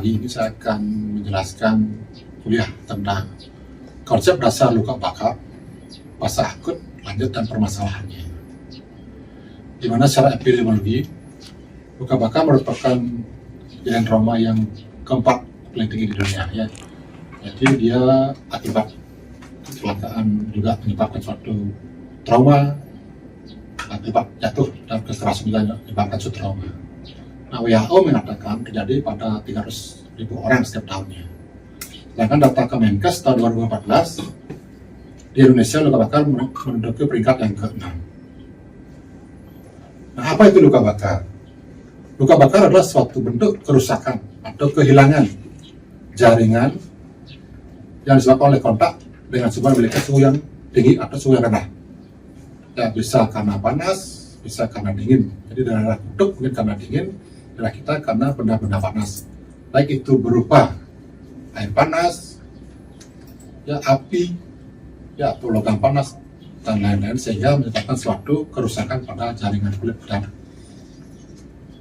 pagi ini saya akan menjelaskan kuliah tentang konsep dasar luka bakar, fase akut, lanjut, dan permasalahannya. Di mana secara epidemiologi, luka bakar merupakan kejadian trauma yang keempat paling tinggi di dunia, ya. Jadi dia akibat kecelakaan juga menyebabkan suatu trauma, akibat jatuh dan kekerasan juga menyebabkan suatu trauma. Nah, WHO mengatakan terjadi pada 300.000 orang setiap tahunnya. Sedangkan data Kemenkes tahun 2014, di Indonesia luka bakar menduduki peringkat yang ke-6. Nah, apa itu luka bakar? Luka bakar adalah suatu bentuk kerusakan atau kehilangan jaringan yang disebabkan oleh kontak dengan sumber memiliki suhu yang tinggi atau suhu yang rendah. Ya, bisa karena panas, bisa karena dingin. Jadi darah kutub mungkin karena dingin, darah kita karena benda-benda panas. Baik itu berupa air panas, ya api, ya atau logam panas, dan lain-lain, sehingga menyebabkan suatu kerusakan pada jaringan kulit dan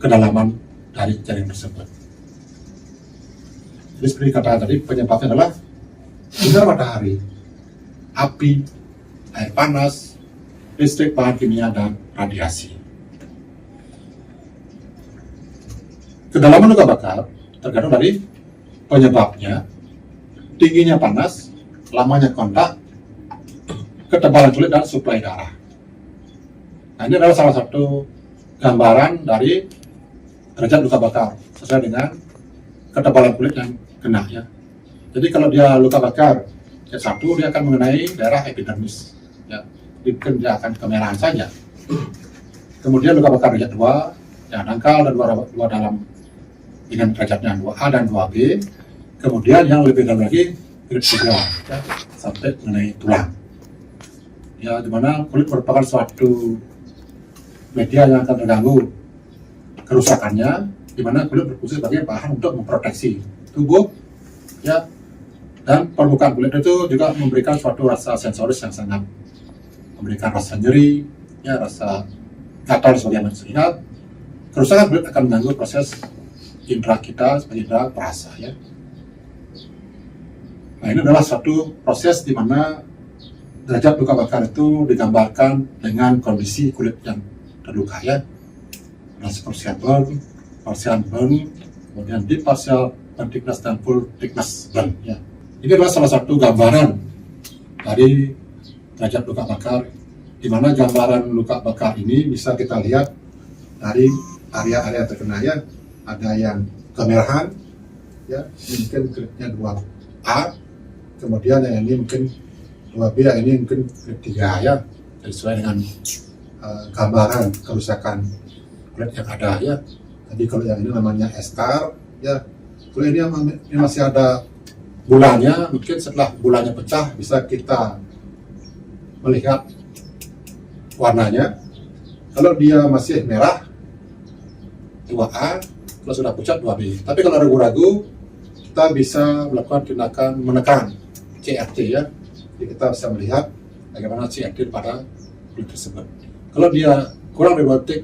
kedalaman dari jaringan tersebut. Jadi seperti kata tadi, penyebabnya adalah sinar matahari, api, air panas, listrik, bahan kimia, dan radiasi. Kedalaman luka bakar tergantung dari penyebabnya, tingginya panas, lamanya kontak, ketebalan kulit, dan suplai darah. Nah, ini adalah salah satu gambaran dari derajat luka bakar sesuai dengan ketebalan kulit yang kena, ya. Jadi kalau dia luka bakar derajat 1, dia akan mengenai daerah epidermis, ya. Mungkin dia akan kemerahan saja. Kemudian luka bakar derajat 2, ya, dangkal dan dua dalam dengan derajatnya 2A dan 2B. Kemudian yang lebih dalam lagi grade 3, ya, sampai mengenai tulang. Ya, dimana kulit merupakan suatu media yang akan terganggu kerusakannya, dimana kulit berfungsi sebagai bahan untuk memproteksi tubuh, ya, dan permukaan kulit itu juga memberikan suatu rasa sensoris yang sangat memberikan rasa nyeri, ya, rasa gatal sebagaimana terlihat. Kerusakan kulit akan mengganggu proses indera kita sebagai indera perasa, ya. Nah, ini adalah suatu proses di mana derajat luka bakar itu digambarkan dengan kondisi kulit yang terluka, ya. Ada partial burn, partial burn, kemudian deep partial burn thickness, dan full thickness burn, ya. Ini adalah salah satu gambaran dari derajat luka bakar, di mana gambaran luka bakar ini bisa kita lihat dari area-area terkena, ya. Ada yang kemerahan, ya, mungkin grade-nya 2A, kemudian yang ini mungkin 2B, yang ini mungkin grade 3, ya, sesuai dengan gambaran kerusakan kulit yang ada, ya. Jadi kalau yang ini namanya scar, ya, kalau ini masih ada bulannya, mungkin setelah bulannya pecah bisa kita melihat warnanya. Kalau dia masih merah 2A, kalau sudah pucat 2B. Tapi kalau ragu-ragu, kita bisa melakukan tindakan menekan CRT, ya. Jadi kita bisa melihat bagaimana CRT pada kulit tersebut. Kalau dia kurang dari 2 detik,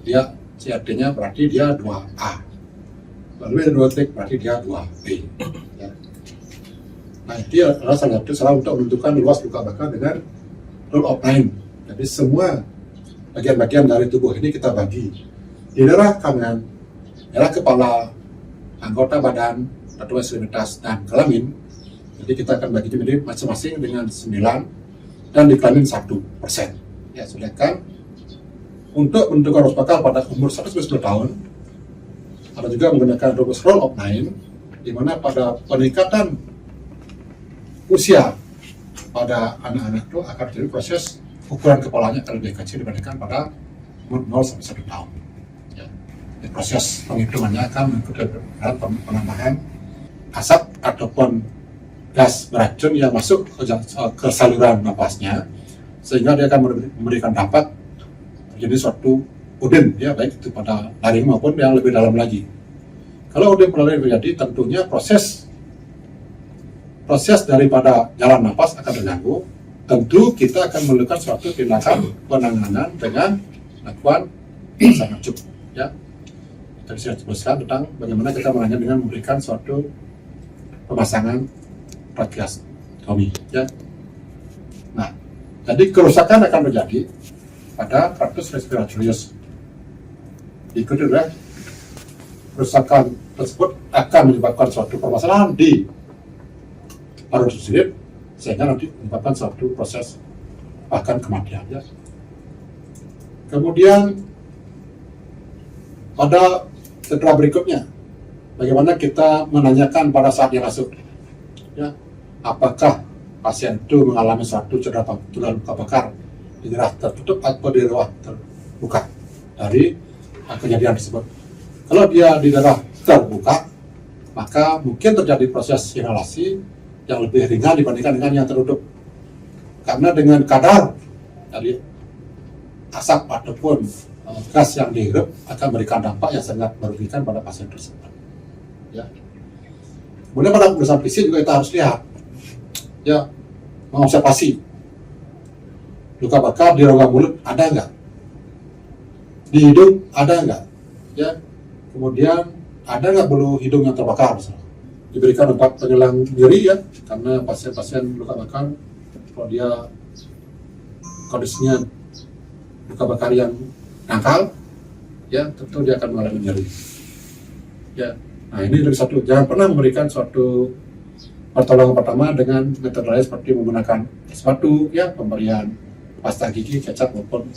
dia CRT-nya berarti dia 2A. Kalau lebih dari 2 detik berarti dia 2B, ya. Nah, itu adalah salah satu cara untuk menentukan luas luka bakar dengan rule of 9. Jadi semua bagian-bagian dari tubuh ini kita bagi. Di daerah kanan, daerah kepala, anggota badan, batu ekstremitas, dan kelamin. Jadi kita akan bagi menjadi masing-masing dengan 9, dan di kelamin 1%. Ya, sedangkan untuk menentukan luas bakar pada umur 1-10 tahun, ada juga menggunakan rumus rule of 9, di mana pada peningkatan usia pada anak-anak itu akan terjadi proses ukuran kepalanya akan lebih kecil dibandingkan pada umur 0-1 tahun. Ya. Di proses penghitungannya akan mengikuti penambahan asap ataupun gas beracun yang masuk ke saluran napasnya, sehingga dia akan memberikan dampak terjadi suatu udin, ya, baik itu pada laring maupun yang lebih dalam lagi. Kalau udin pada laring terjadi, tentunya proses daripada jalan napas akan terganggu. Tentu kita akan melakukan suatu tindakan penanganan dengan melakukan sangat cukup, ya. tadi saya jelaskan tentang bagaimana kita menangani dengan memberikan suatu pemasangan tracheostomy, ya. Nah, jadi kerusakan akan terjadi pada traktus respiratorius. Diikuti oleh kerusakan tersebut akan menyebabkan suatu permasalahan di paru sendiri, sehingga nanti menyebabkan suatu proses bahkan kematian, ya. Kemudian pada setelah berikutnya, bagaimana kita menanyakan pada saat dia masuk, ya, apakah pasien itu mengalami suatu cedera luka bakar di daerah tertutup atau di daerah terbuka dari kejadian tersebut. Kalau dia di daerah terbuka, maka mungkin terjadi proses inhalasi yang lebih ringan dibandingkan dengan yang tertutup, karena dengan kadar dari asap ataupun gas yang dihirup akan memberikan dampak yang sangat merugikan pada pasien tersebut, ya. Kemudian pada pemeriksaan fisik juga kita harus lihat, ya, mengobservasi luka bakar di rongga mulut ada nggak, di hidung ada nggak, ya. Kemudian ada nggak bulu hidung yang terbakar, misalnya. Diberikan obat penyelang nyeri, ya, karena pasien-pasien luka bakar kalau dia kondisinya luka bakar yang dangkal, ya, tentu dia akan mengalami nyeri, ya. Nah, ini dari satu, jangan pernah memberikan suatu pertolongan pertama dengan metode lain seperti menggunakan sepatu, ya, pemberian pasta gigi, kecap maupun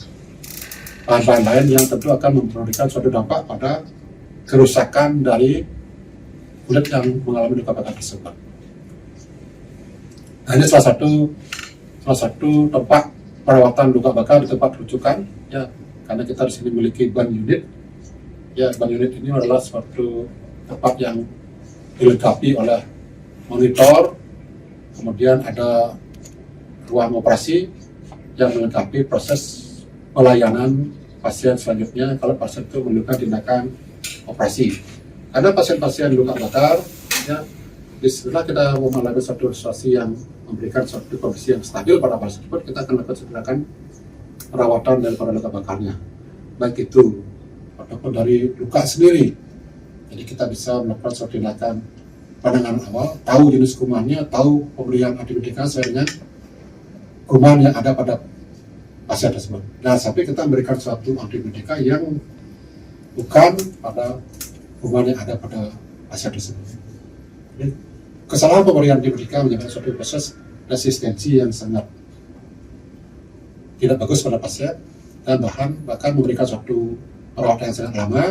bahan-bahan lain yang tentu akan memberikan suatu dampak pada kerusakan dari kulit yang mengalami luka bakar tersebut. Nah, ini salah satu tempat perawatan luka bakar di tempat rujukan, ya, karena kita di sini memiliki ban unit, ya. Ban unit ini adalah suatu tempat yang dilengkapi oleh monitor, kemudian ada ruang operasi yang melengkapi proses pelayanan pasien selanjutnya kalau pasien itu memerlukan tindakan operasi. Karena pasien-pasien luka bakar, ya, setelah kita mengalami suatu situasi yang memberikan suatu kondisi yang stabil pada pasien tersebut, kita akan lakukan tindakan perawatan daripada luka bakarnya, baik itu ataupun dari luka sendiri. Jadi kita bisa melakukan suatu tindakan penanganan awal, tahu jenis kumannya, tahu pemberian antibiotika sesuai dengan kuman yang ada pada pasien tersebut. Nah, sampai kita memberikan suatu antibiotika yang bukan pada kuman yang ada pada pasien tersebut. Jadi, kesalahan pemberian antibiotika menyebabkan suatu proses resistensi yang sangat tidak bagus pada pasien, dan bahkan memberikan suatu perawatan yang sangat lama.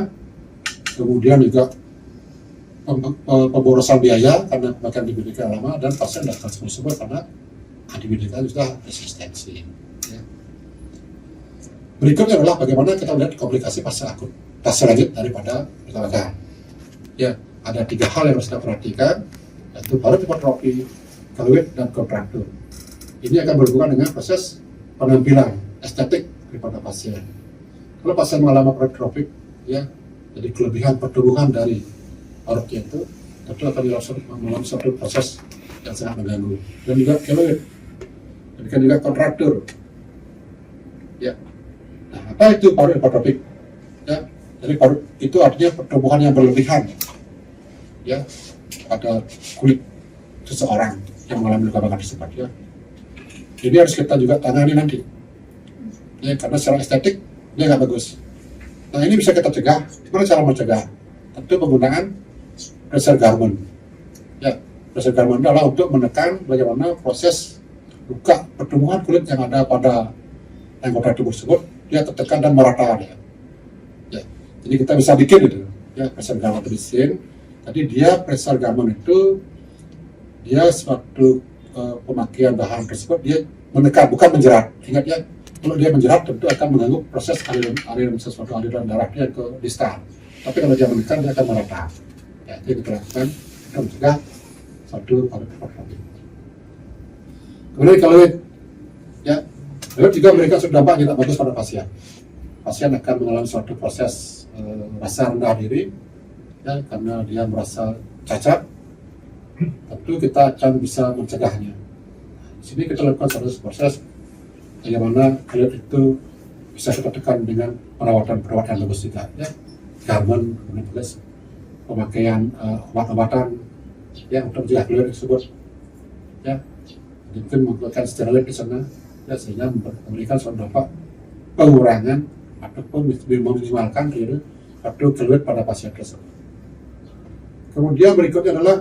Kemudian juga pemborosan biaya karena pemakaian antibiotika lama, dan pasien datang sembuh karena antibiotika sudah resistensi, ya. Berikutnya adalah bagaimana kita melihat komplikasi pasien akut, pasien lanjut daripada luka bakar. Ya, ada 3 hal yang harus kita perhatikan, yaitu hipertrofi, keluit, dan kontraktur. Ini akan berhubungan dengan proses penampilan estetik daripada pasien. Kalau pasien mengalami hipertrofi, ya, jadi kelebihan pertumbuhan dari parutnya itu, tentu akan mengalami suatu proses yang sangat mengganggu. Dan juga keloid, dan juga kontraktur, ya. Nah, apa itu paru hipertrofik? Ya, jadi paru itu artinya pertumbuhan yang berlebihan, ya, pada kulit seseorang yang mengalami luka bakar tersebut, ya. Ini harus kita juga tangani nanti, ya, karena secara estetik dia nggak bagus. Nah, ini bisa kita cegah. Gimana cara mencegah? Tentu penggunaan pressure garment. Ya, pressure garment adalah untuk menekan bagaimana proses luka pertumbuhan kulit yang ada pada anggota tubuh tersebut, dia tertekan dan merata, ya. Ya, jadi kita bisa bikin itu, ya, pressure garment medicine. Tadi dia pressure garment itu dia suatu pemakaian bahan tersebut, dia menekan, bukan menjerat. Ingat, ya, kalau dia menjerat tentu akan mengganggu proses aliran darah dia ke distal. Tapi kalau dia menekan, dia akan merata. Ya, itu kita lakukan untuk mencegah suatu hipertrofi. Kemudian keluit, ya, keluit juga memberikan suatu dampak yang tidak bagus pada pasien. Pasien akan mengalami suatu proses rasa rendah diri, ya, karena dia merasa cacat. Tentu kita akan bisa mencegahnya. Di sini kita lakukan suatu proses bagaimana keluit itu bisa kita tekan dengan perawatan yang bagus juga, ya. garment, plus pemakaian obat-obatan ya untuk mencegah keluar tersebut ya. Jadi mungkin menggunakan steroid di sana ya, sehingga memberikan suatu dampak pengurangan ataupun meminimalkan waktu keluar pada pasien tersebut. Kemudian berikutnya adalah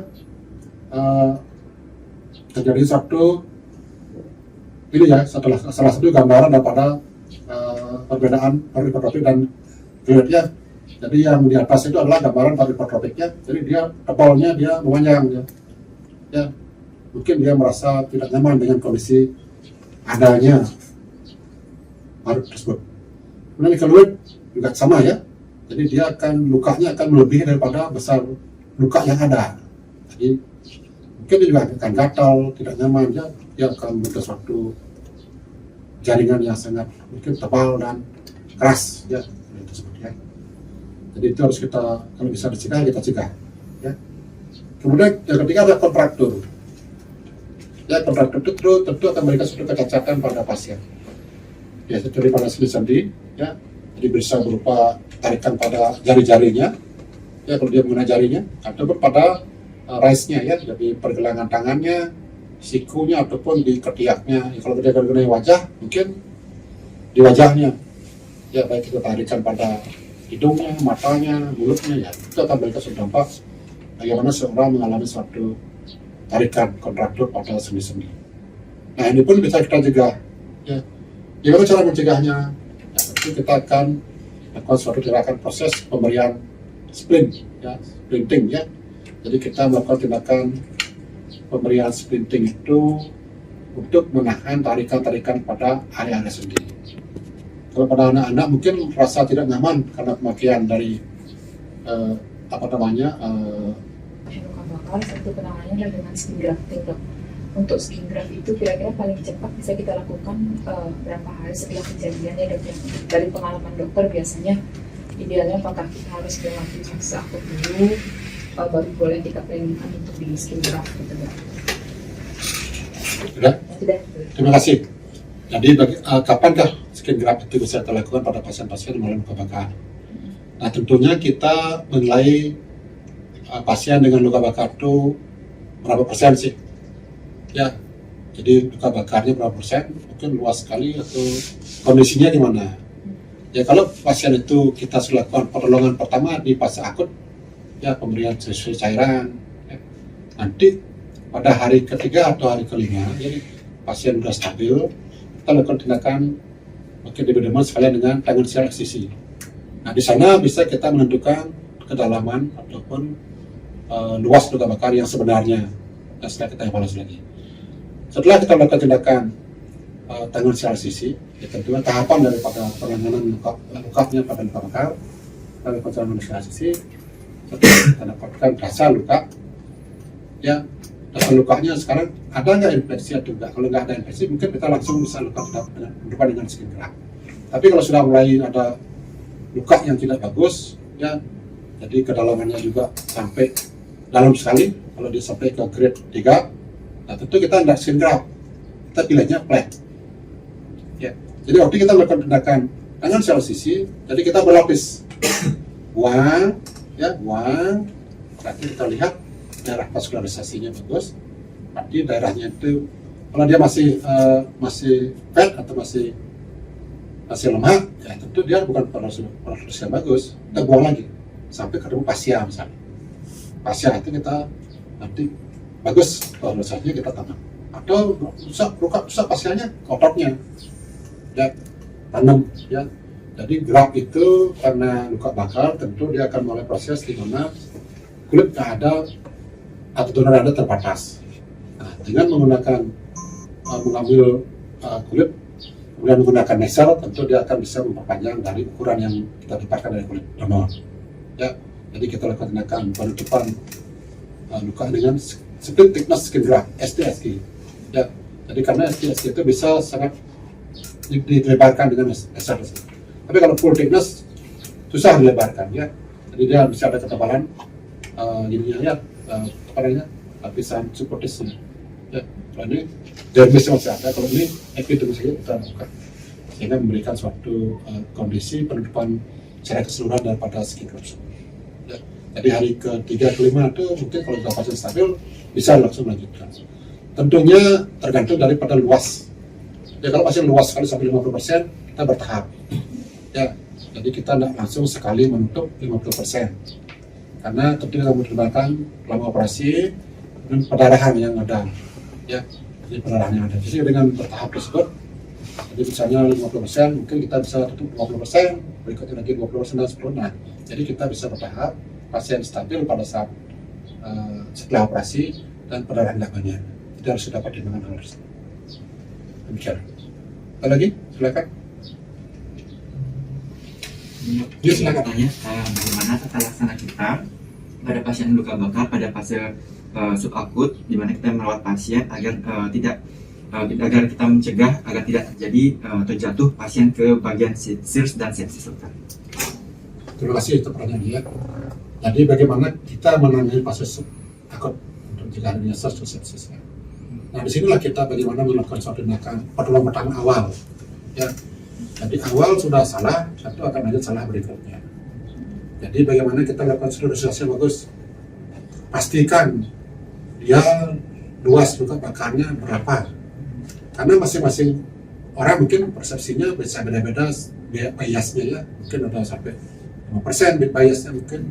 terjadi satu ini ya, salah satu gambaran daripada perbedaan hipertropik dan keluarnya. Jadi yang di atas itu adalah gambaran hipertropiknya. Jadi dia tebalnya dia memanjang ya. Mungkin dia merasa tidak nyaman dengan kondisi adanya parut tersebut. Kemudian keluar juga sama ya. Jadi dia lukanya akan melebihi daripada besar luka yang ada. Jadi mungkin dia juga akan gatal, tidak nyaman ya. Dia akan membentuk suatu jaringan yang sangat mungkin tebal dan keras ya. Jadi itu harus kita, kalau bisa dicegah, kita cegah ya. Kemudian yang ketiga adalah kontraktur ya. Kontraktur itu tentu akan memberikan suatu kecacatan pada pasien ya, seperti pada sendi-sendi ya. Jadi bisa berupa tarikan pada jari-jarinya ya, kalau dia menggunakan jarinya, ataupun pada raise-nya ya, jadi pergelangan tangannya, sikunya, ataupun di ketiaknya ya. Kalau dia menggunakan wajah, mungkin di wajahnya ya, baik itu tarikan pada hidungnya, matanya, mulutnya ya, itu akan memberikan suatu dampak bagaimana seorang mengalami suatu tarikan kontraktur pada sendi-sendi. Nah ini pun bisa kita cegah ya. Gimana cara mencegahnya? Ya, tentu kita akan melakukan suatu gerakan proses pemberian splint ya, splinting ya. Jadi kita melakukan tindakan pemberian splinting itu untuk menahan tarikan-tarikan pada area-area sendi. Kalau pada anak-anak mungkin merasa tidak nyaman karena pemakaian dari luka bakar, satu penanganannya adalah dengan skin grafting dok. Untuk skin graft itu kira-kira paling cepat bisa kita lakukan berapa hari setelah kejadian ya dok? Dari pengalaman dokter biasanya idealnya apakah kita harus melewati fase akut dulu baru boleh kita planning untuk di skin graft gitu dok? Sudah? Terima kasih. Jadi kapankah skin graft itu bisa kita lakukan pada pasien-pasien yang mengalami luka bakar? Nah tentunya kita menilai pasien dengan luka bakar itu berapa persen sih? Ya, jadi luka bakarnya berapa persen? Mungkin luas sekali atau kondisinya gimana? Ya kalau pasien itu kita sudah lakukan pertolongan pertama di fase akut, ya pemberian cairan. Ya. Nanti pada hari ketiga atau hari kelima, jadi pasien sudah stabil, kita lakukan tindakan mungkin diberikan sekalian dengan tangensial eksisi. Nah di sana bisa kita menentukan kedalaman ataupun luas luka bakar yang sebenarnya, dan setelah kita evaluasi lagi. Setelah kita melakukan tindakan tangensial eksisi, ya tentunya tahapan daripada penanganan lukanya pada luka bakar, kita lakukan tangensial eksisi. Setelah kita dapatkan dasar luka, ya dasar lukanya sekarang ada nggak infeksi atau enggak? Kalau nggak ada infeksi, mungkin kita langsung bisa lakukan dengan skin graft. Tapi kalau sudah mulai ada luka yang tidak bagus, ya jadi kedalamannya juga sampai dalam sekali. Kalau dia sampai ke grade 3, nah tentu kita tidak skin graft, kita pilihnya flap. Ya, jadi waktu kita melakukan tindakan dengan sel sisi, jadi kita berlapis, buang, ya buang. Berarti kita lihat daerah vaskularisasinya bagus. Berarti daerahnya itu kalau dia masih fat atau masih lemah, ya tentu dia bukan proses yang bagus. Kita buang lagi sampai ketemu fascia misalnya. Fascia itu kita nanti bagus vaskularisasinya kita tanam. Atau rusak fascianya, ototnya, ya tanam, ya. Jadi graft itu karena luka bakar, tentu dia akan mulai proses di mana kulit yang ada atau donor yang ada terbatas. Nah, dengan menggunakan mengambil kulit, kemudian menggunakan laser, tentu dia akan bisa memperpanjang dari ukuran yang kita dapatkan dari kulit donor. Ya, jadi kita lakukan tindakan penutupan luka dengan split thickness skin graft (STSG). Ya, jadi karena STSG itu bisa sangat dilebarkan dengan laser. Tapi kalau full thickness susah dilebarkan, ya. Jadi dia bisa ada ketebalan ininya, ya, lapisan superficialnya. Ya, kalau ini dermis masih ada, kalau ini epidermis kita buka, sehingga memberikan suatu kondisi penutupan secara keseluruhan daripada skin graft. Ya. Jadi hari ke-3, ke-5 itu mungkin kalau sudah pasien stabil bisa langsung melanjutkan. Tentunya tergantung daripada luas. Ya kalau pasien luas sekali sampai 50%, kita bertahap. Ya, jadi kita tidak langsung sekali menutup 50%. Karena tentu kita mempertimbangkan lama operasi dan perdarahan yang ada. Ya, jadi perdarahan yang ada. Jadi dengan bertahap tersebut, jadi misalnya 50%, mungkin kita bisa tutup 20%, berikutnya lagi 20% dan seterusnya. Jadi kita bisa bertahap, pasien stabil pada saat setelah operasi dan perdarahan lainnya. Itu harus dapat dengan hal tersebut. Demikian. Apa lagi? Silakan. Dia silakan tanya bagaimana tata laksana kita pada pasien luka bakar pada fase subakut, di mana kita merawat pasien agar agar kita mencegah agar tidak terjadi terjatuh pasien ke bagian SIRS dan sepsis. Terima kasih untuk pertanyaannya. Jadi bagaimana kita menangani pasien subakut untuk mencegah adanya SIRS dan sepsis. Nah, disinilah kita bagaimana melakukan suatu tindakan pertolongan awal. Ya, jadi awal sudah salah, satu akan lanjut salah berikutnya. Jadi bagaimana kita melakukan sterilisasi yang bagus. Pastikan dia luas luka bakarnya berapa. Karena masing-masing orang mungkin persepsinya bisa beda-beda biasnya ya. Mungkin ada sampai 5% bit biasnya, mungkin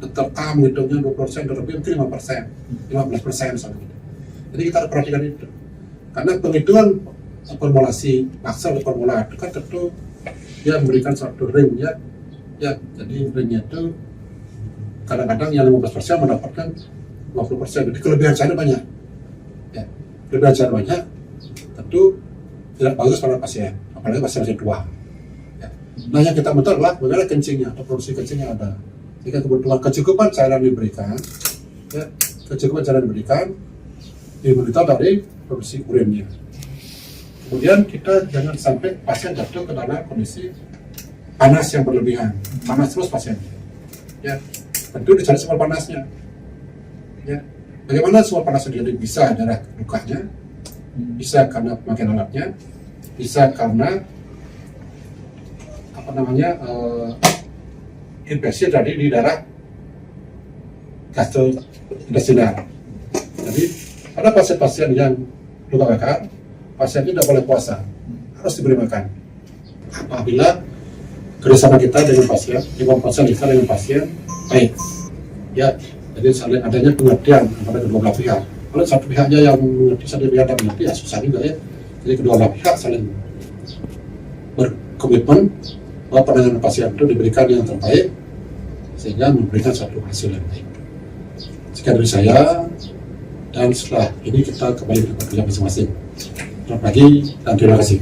dokter A menghitungnya 20% lebih, mungkin 5%, 15% misalnya. Jadi kita harus perhatikan itu. Karena penghitungan formulasi paksa atau formula itu kan tentu dia memberikan suatu ring ya. Ya, jadi ringnya itu kadang-kadang yang 15% mendapatkan 20%. Jadi kelebihan saya banyak. Ya, kelebihan saya banyak tentu tidak bagus pada pasien, apalagi pasien tua. Ya. Nah, yang kita bentuk adalah bagaimana kencingnya atau produksi kencingnya ada. Jika kebutuhan kecukupan cairan diberikan, ya, kecukupan cairan diberikan, dimonitor dari produksi urinnya. Kemudian kita jangan sampai pasien jatuh ke dalam kondisi panas yang berlebihan, panas terus pasien. Ya, tentu dicari sumber panasnya. Ya, bagaimana sumber panas sendiri bisa darah lukanya, bisa karena pemakaian alatnya, bisa karena infeksi tadi di darah gastrointestinal. Jadi pada pasien-pasien yang luka bakar, pasien tidak boleh puasa, harus diberi makan. Apabila kerjasama kita dengan pasien, pasien kita dengan pasien baik, ya, jadi saling adanya pengertian antara kedua belah pihak. Kalau satu pihaknya yang mengerti, satu pihak yang mengerti, ya susah juga ya. Jadi kedua belah pihak saling berkomitmen bahwa penanganan pasien itu diberikan yang terbaik sehingga memberikan suatu hasil yang baik. Sekian dari saya, dan setelah ini kita kembali ke pekerjaan masing-masing. Selamat pagi dan terima kasih.